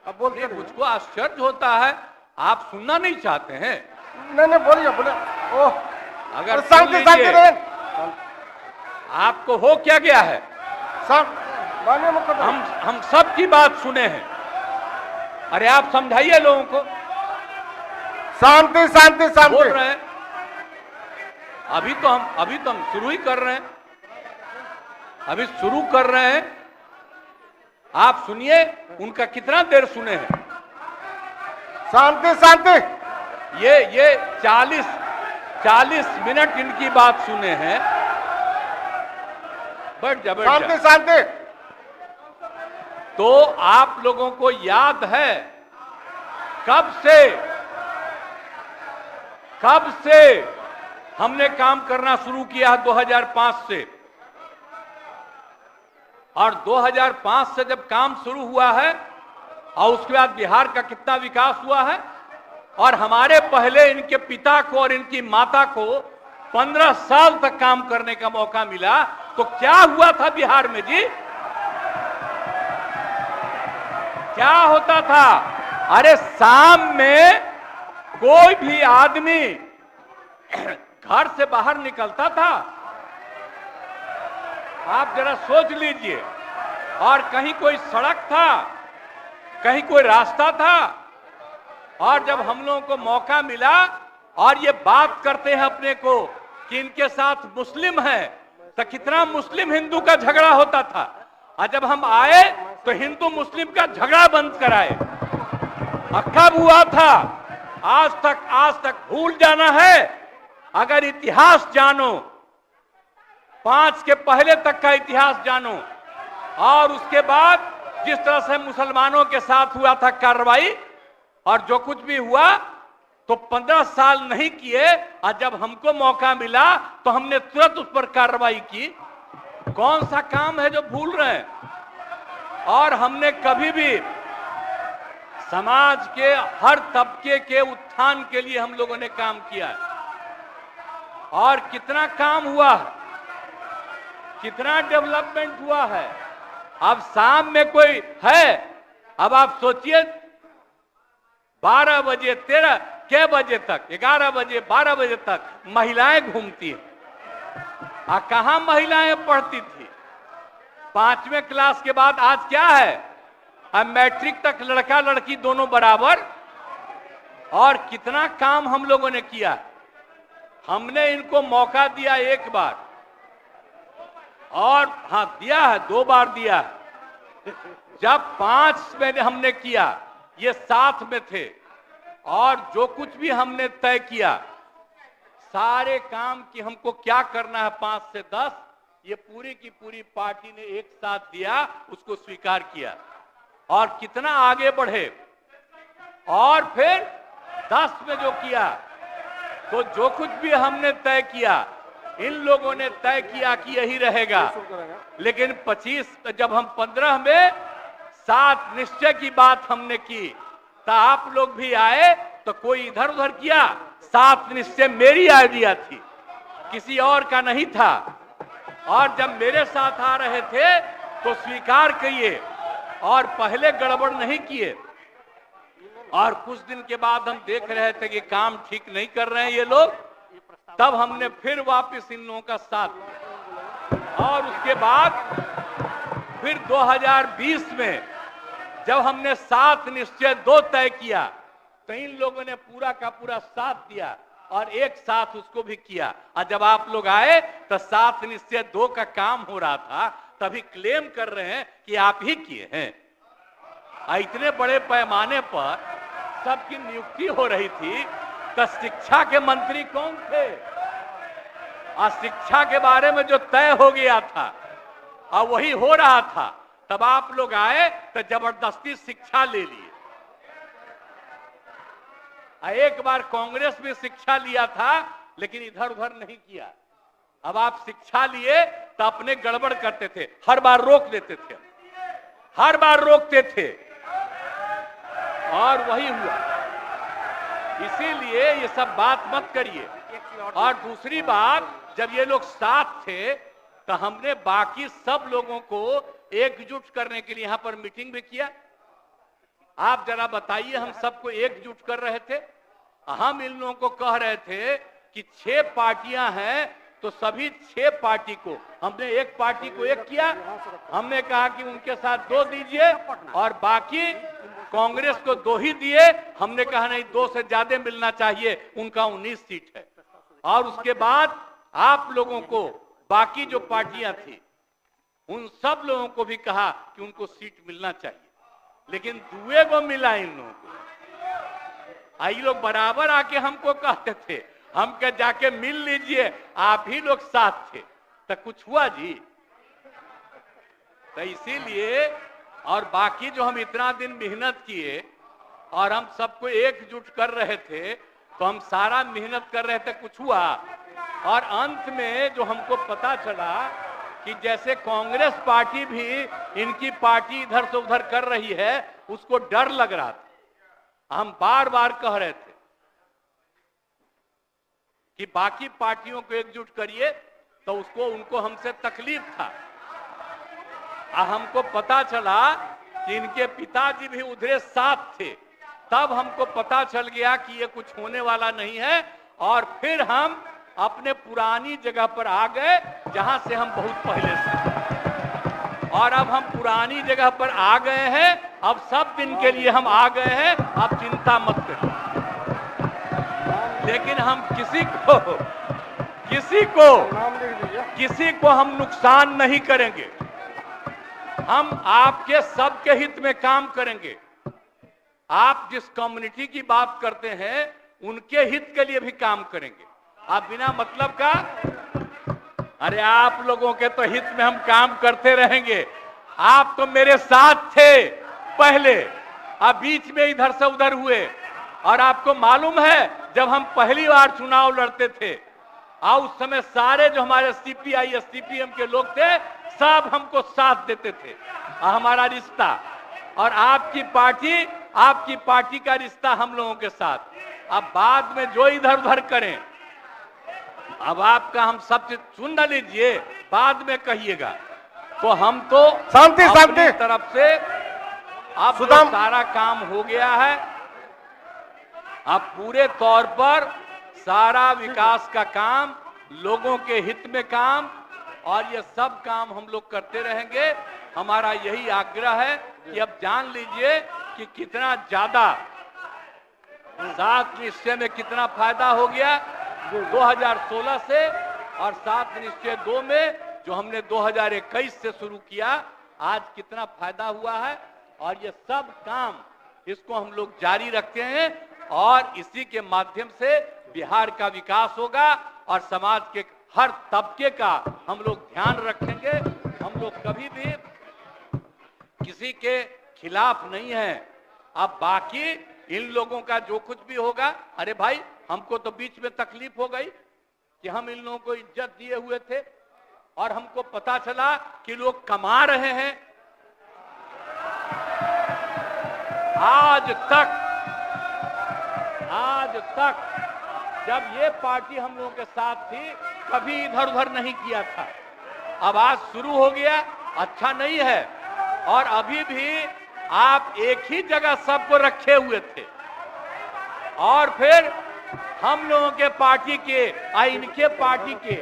अब बोलते मुझको आश्चर्य होता है, आप सुनना नहीं चाहते हैं? नहीं बोलिए बोले। ओह, अगर शांति शांति रहे। आपको हो क्या गया है? माननीय मुख्यमंत्री, हम सब की बात सुने हैं। अरे आप समझाइए लोगों को। शांति शांति शांति बोल रहे हैं। अभी तो हम शुरू ही कर रहे हैं। अभी शुरू कर रहे हैं। आप सुनिए, उनका कितना देर सुने हैं। शांति शांति। ये 40 मिनट इनकी बात सुने हैं। बट जबरदस्त। शांति शांति। तो आप लोगों को याद है कब से हमने काम करना शुरू किया है? 2005 से। और 2005 से जब काम शुरू हुआ है और उसके बाद बिहार का कितना विकास हुआ है, और हमारे पहले इनके पिता को और इनकी माता को 15 साल तक काम करने का मौका मिला, तो क्या हुआ था बिहार में जी? क्या होता था? अरे शाम में कोई भी आदमी घर से बाहर निकलता था, आप जरा सोच लीजिए, और कहीं कोई सड़क था, कहीं कोई रास्ता था, और जब हम लोगों को मौका मिला और ये बात करते हैं अपने को कि इनके साथ मुस्लिम है, तो कितना मुस्लिम हिंदू का झगड़ा होता था। और जब हम आए तो हिंदू मुस्लिम का झगड़ा बंद कराए। कब हुआ था? आज तक भूल जाना है। अगर इतिहास जानो, 5 के पहले तक का इतिहास जानो, और उसके बाद जिस तरह से मुसलमानों के साथ हुआ था कार्रवाई, और जो कुछ भी हुआ, तो 15 साल नहीं किए, और जब हमको मौका मिला तो हमने तुरंत उस पर कार्रवाई की। कौन सा काम है जो भूल रहे हैं? और हमने कभी भी समाज के हर तबके के उत्थान के लिए हम लोगों ने काम किया है। और कितना काम हुआ है, कितना डेवलपमेंट हुआ है। अब शाम में कोई है, अब आप सोचिए 12 बजे 13 के बजे तक, 11 बजे 12 बजे तक महिलाएं घूमती हैं। कहां महिलाएं पढ़ती थी? 5वें क्लास के बाद आज क्या है? अब मैट्रिक तक लड़का लड़की दोनों बराबर। और कितना काम हम लोगों ने किया। हमने इनको मौका दिया एक बार, और हां दिया है, 2 बार दिया है। जब 5 में हमने किया, ये 7 में थे, और जो कुछ भी हमने तय किया, सारे काम की हमको क्या करना है 5 से 10, ये पूरी की पूरी पार्टी ने एक साथ दिया, उसको स्वीकार किया, और कितना आगे बढ़े। और फिर 10 में जो किया, तो जो कुछ भी हमने तय किया, इन लोगों ने तय किया कि यही रहेगा। लेकिन 25 जब हम 15 में 7 निश्चय की बात हमने की, तो आप लोग भी आए, तो कोई इधर उधर किया। 7 निश्चय मेरी आइडिया थी, किसी और का नहीं था। और जब मेरे साथ आ रहे थे तो स्वीकार किए, और पहले गड़बड़ नहीं किए। और कुछ दिन के बाद हम देख रहे थे कि काम ठीक नहीं कर रहे हैं ये लोग, तब हमने फिर वापस इन लोगों का साथ दिया। और उसके बाद फिर 2020 में जब हमने 7 निश्चय 2 तय किया, तो इन लोगों ने पूरा का पूरा साथ दिया, और एक साथ उसको भी किया। और जब आप लोग आए तो 7 निश्चय 2 का काम हो रहा था, तभी क्लेम कर रहे हैं कि आप ही किए हैं। इतने बड़े पैमाने पर सबकी नियुक्ति हो रही थी, तो शिक्षा के मंत्री कौन थे? और शिक्षा के बारे में जो तय हो गया था और वही हो रहा था, तब आप लोग आए तो जबरदस्ती शिक्षा ले लिए। एक बार कांग्रेस में शिक्षा लिया था, लेकिन इधर उधर नहीं किया। अब आप शिक्षा लिए तो अपने गड़बड़ करते थे, हर बार रोक देते थे, हर बार रोकते थे, और वही हुआ। इसीलिए ये सब बात मत करिए। और दूसरी बात, जब ये लोग साथ थे तो हमने बाकी सब लोगों को एकजुट करने के लिए यहां पर मीटिंग भी किया। आप जरा बताइए, हम सबको एकजुट कर रहे थे। हम इन लोगों को कह रहे थे कि 6 पार्टियां हैं तो सभी 6 पार्टी को, हमने एक पार्टी को एक किया, हमने कहा कि उनके साथ 2 दीजिए और बाकी कांग्रेस को 2 ही दिए। हमने कहा नहीं, 2 से ज्यादा मिलना चाहिए, उनका 19 सीट है। और उसके बाद आप लोगों को बाकी जो पार्टियां थी उन सब लोगों को भी कहा कि उनको सीट मिलना चाहिए, लेकिन दुए को मिला इन लोगों को। आई लोग बराबर आके हमको कहते थे, हम कह जाके मिल लीजिए, आप ही लोग साथ थे, तो कुछ हुआ जी? तो इसीलिए, और बाकी जो हम इतना दिन मेहनत किए और हम सबको एकजुट कर रहे थे, तो हम सारा मेहनत कर रहे थे, कुछ हुआ? और अंत में जो हमको पता चला कि जैसे कांग्रेस पार्टी भी इनकी पार्टी इधर से उधर कर रही है, उसको डर लग रहा था। हम बार बार कह रहे थे कि बाकी पार्टियों को एकजुट करिए, तो उसको उनको हमसे तकलीफ था। हमको पता चला कि इनके पिताजी भी उधरे साथ थे, तब हमको पता चल गया कि ये कुछ होने वाला नहीं है। और फिर हम अपने पुरानी जगह पर आ गए जहां से हम बहुत पहले से, और अब हम पुरानी जगह पर आ गए हैं। अब सब दिन के लिए हम आ गए हैं, आप चिंता मत करिए। लेकिन हम किसी को हम नुकसान नहीं करेंगे। हम आपके सबके हित में काम करेंगे। आप जिस कम्युनिटी की बात करते हैं उनके हित के लिए भी काम करेंगे। आप बिना मतलब का, अरे आप लोगों के तो हित में हम काम करते रहेंगे। आप तो मेरे साथ थे पहले, अब बीच में इधर से उधर हुए। और आपको मालूम है, जब हम पहली बार चुनाव लड़ते थे और उस समय सारे जो हमारे सीपीआई या सीपीएम के लोग थे, सब हमको साथ देते थे। हमारा रिश्ता और आपकी पार्टी का रिश्ता हम लोगों के साथ। अब बाद में जो इधर उधर करें, अब आपका हम सब चीज सुन न लीजिए, बाद में कहिएगा। तो हम तो शांति तरफ से अब जो सारा काम हो गया है, अब पूरे तौर पर सारा विकास का काम, लोगों के हित में काम, और ये सब काम हम लोग करते रहेंगे। हमारा यही आग्रह है कि अब जान लीजिए कि कितना ज्यादा 7 निश्चय में कितना फायदा हो गया 2016 से, और 7 निश्चय 2 में जो हमने 2021 से शुरू किया, आज कितना फायदा हुआ है। और ये सब काम इसको हम लोग जारी रखते हैं, और इसी के माध्यम से बिहार का विकास होगा और समाज के हर तबके का हम लोग ध्यान रखेंगे। हम लोग कभी भी किसी के खिलाफ नहीं है। अब बाकी इन लोगों का जो कुछ भी होगा, अरे भाई हमको तो बीच में तकलीफ हो गई कि हम इन लोगों को इज्जत दिए हुए थे और हमको पता चला कि लोग कमा रहे हैं। आज तक जब ये पार्टी हम लोगों के साथ थी, कभी इधर उधर नहीं किया था। अब आज शुरू हो गया, अच्छा नहीं है। और अभी भी आप एक ही जगह सबको रखे हुए थे, और फिर हम लोगों के पार्टी के इनके पार्टी के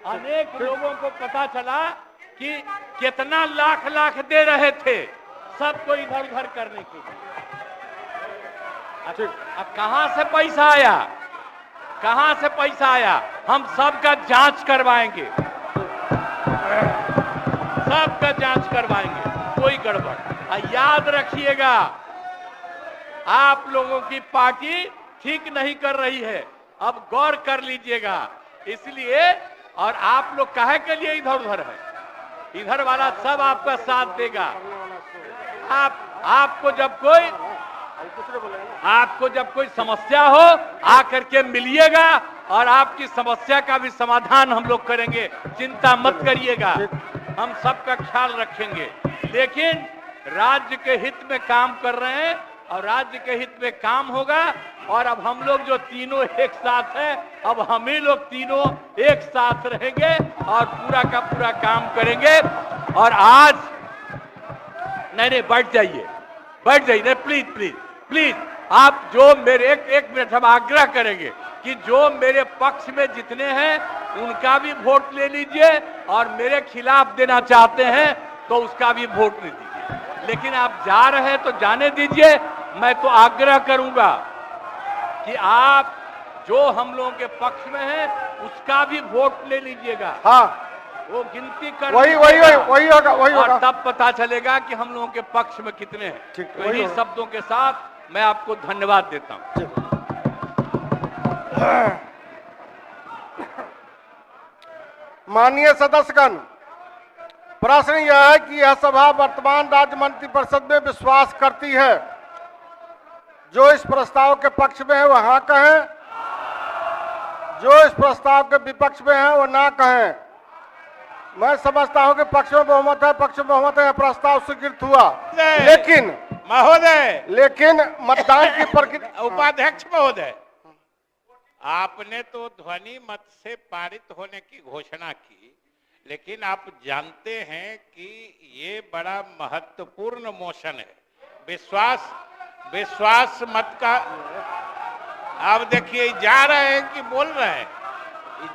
अनेक लोगों को पता चला कि कितना लाख लाख दे रहे थे सबको इधर उधर करने के लिए। अब कहां से पैसा आया, कहां से पैसा आया? हम सबका जांच करवाएंगे, सबका जांच करवाएंगे, कोई गड़बड़। याद रखिएगा, आप लोगों की पार्टी ठीक नहीं कर रही है, अब गौर कर लीजिएगा। इसलिए, और आप लोग काहे के लिए इधर उधर है? इधर वाला सब आपका साथ देगा। आपको जब कोई समस्या हो, आकर के मिलिएगा, और आपकी समस्या का भी समाधान हम लोग करेंगे। चिंता मत करिएगा, हम सबका ख्याल रखेंगे। लेकिन राज्य के हित में काम कर रहे हैं, और राज्य के हित में काम होगा। और अब हम लोग जो तीनों एक साथ हैं, अब हम ही लोग तीनों एक साथ रहेंगे और पूरा का पूरा काम करेंगे। और आज नहीं, बैठ जाइए, बैठ जाइए, प्लीज प्लीज प्लीज। आप जो मेरे एक मिनट हम आग्रह करेंगे कि जो मेरे पक्ष में जितने हैं उनका भी वोट ले लीजिए, और मेरे खिलाफ देना चाहते हैं तो उसका भी वोट ले दीजिए। लेकिन आप जा रहे हैं तो जाने दीजिए। मैं तो आग्रह करूंगा कि आप जो हम लोगों के पक्ष में है उसका भी वोट ले लीजिएगा। हाँ, वो गिनती कर वही लीजिएगा। होगा, वही और होगा। तब पता चलेगा कि हम लोगों के पक्ष में कितने हैं। ठीक, तो वही इन्हीं होगा। शब्दों के साथ मैं आपको धन्यवाद देता हूं। माननीय सदस्यगण, प्रश्न यह है कि यह सभा वर्तमान राज्य मंत्रिपरिषद में विश्वास करती है। जो इस प्रस्ताव के पक्ष में है वह हाँ कहें, जो इस प्रस्ताव के विपक्ष में है वह ना कहें। मैं समझता हूं कि पक्ष में बहुमत है, पक्ष में बहुमत है, यह प्रस्ताव स्वीकृत हुआ। लेकिन महोदय, मतदान की प्रक्रिया। उपाध्यक्ष महोदय, आपने तो ध्वनि मत से पारित होने की घोषणा की, लेकिन आप जानते हैं कि ये बड़ा महत्वपूर्ण मोशन है। विश्वास मत का। आप देखिए, जा रहे हैं कि बोल रहे हैं,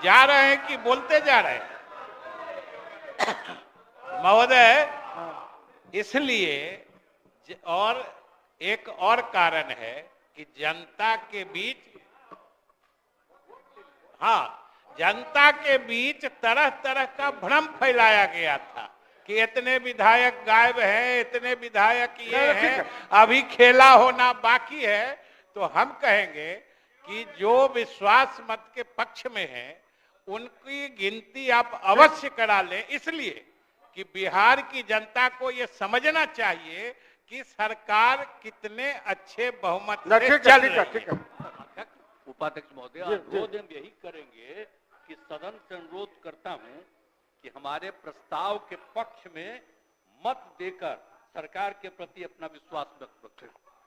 जा रहे हैं कि बोलते जा रहे हैं। महोदय, इसलिए और एक और कारण है कि जनता के बीच, जनता के बीच तरह तरह का भ्रम फैलाया गया था कि इतने विधायक गायब हैं, इतने विधायक ये हैं, अभी खेला होना बाकी है। तो हम कहेंगे कि जो विश्वास मत के पक्ष में है उनकी गिनती आप अवश्य करा लें, इसलिए कि बिहार की जनता को ये समझना चाहिए कि सरकार कितने अच्छे बहुमत से चल रही है। उपाध्यक्ष महोदय, अनुरोध हम यही करेंगे कि सदन से अनुरोध करता हूं कि हमारे प्रस्ताव के पक्ष में मत देकर सरकार के प्रति अपना विश्वास व्यक्त करें।